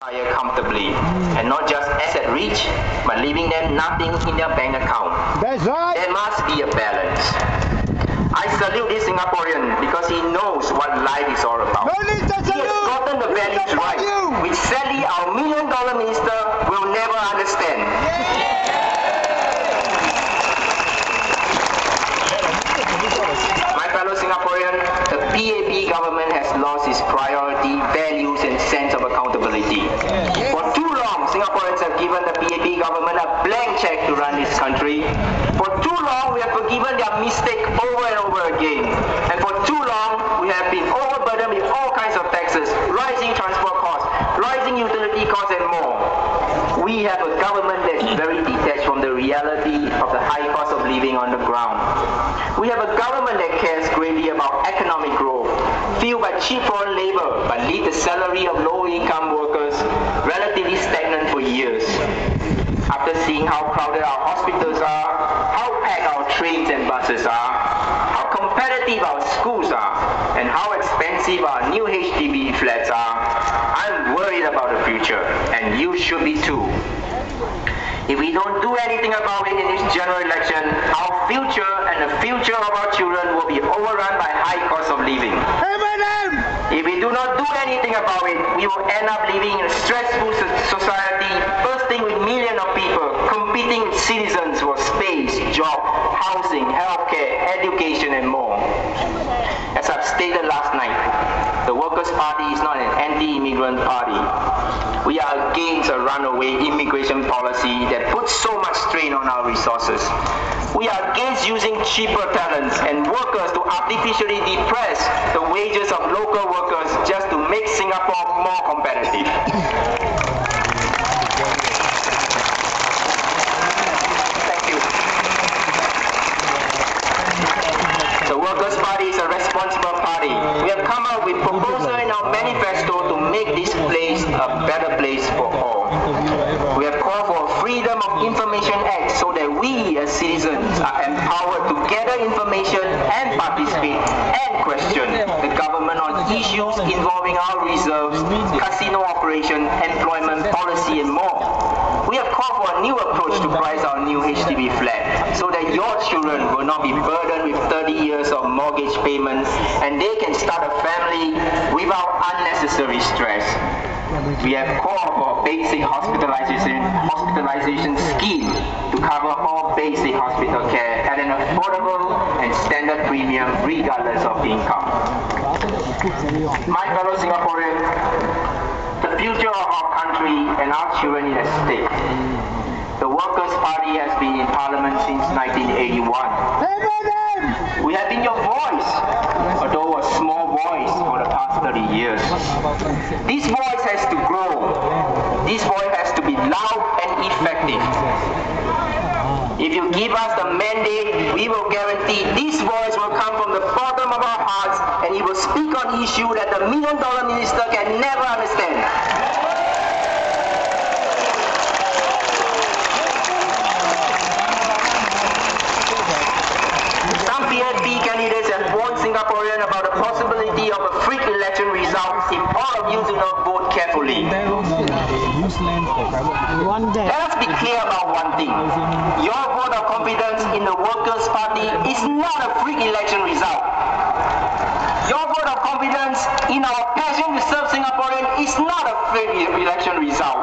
retire comfortably and not just asset rich, but leaving them nothing in their bank account. That's right. There must be a balance. I salute this Singaporean because he knows what life is all about. No need to He has salute. gotten the values right, which sadly our $1 million minister will never understand. My fellow Singaporean, the PAP government has lost its priority, values and sense of accountability. For too long, Singaporeans have given the PAP government a blank check to run this country. For too long, we have forgiven their mistake over and over again. And for too long, we have been overburdened with all kinds of taxes, rising transport costs, rising utility costs and more. We have a government that is very detached from the reality of the high cost of living on the ground. We have a government that cares greatly about economic growth, fueled by cheap foreign labor, but leave the salary of low-income workers relatively stagnant for years. After seeing how crowded our hospitals are, how packed our trains and buses are, how competitive our schools are, and how expensive our new HDB flats are, I'm worried about the future, and you should be too. If we don't do anything about it in this general election, our future and the future of our children will be overrun by high cost of living. If we do not do anything about it, we will end up living in a stressful society, bursting with millions of people, competing with citizens for space, job, housing, healthcare, education, and more. As I've stated last night, the Workers' Party is not an anti-immigrant party. We are against a runaway immigration policy that puts so much strain on our resources. We are against using cheaper talents and workers to artificially depress the wages of local workers just to make Singapore more competitive. Thank you. The Workers' Party is a responsible party. We have come up with proposals in our manifesto to make this place a better place for all. We have called for a Freedom of Information Act so that we as citizens are empowered to gather information and participate and question the government on issues involving our reserves, casino operation, employment policy and more. We have called for a new approach to price our new HDB flat so that your children will not be burdened with 30 years of mortgage payments and they can start a family without unnecessary stress. We have called for a basic hospitalization scheme to cover all basic hospital care at an affordable and standard premium regardless of income. My fellow Singaporeans, the future of our country and our children is at stake. The Workers' Party has been in Parliament since 1981. We have been your voice, although a small voice for the past 30 years. This voice has to grow. This voice has to be loud and effective. If you give us the mandate, we will guarantee this voice will come from the bottom of our hearts and it will speak on issues that the $1 million minister can never understand. Some PAP candidates have warned Singaporeans about the possibility of a freak election result if all of you do not vote carefully. Let us be clear about one thing. Your vote of confidence in the Workers' Party is not a freak election result. Your vote of confidence in our passion to serve Singaporeans is not a freak election result.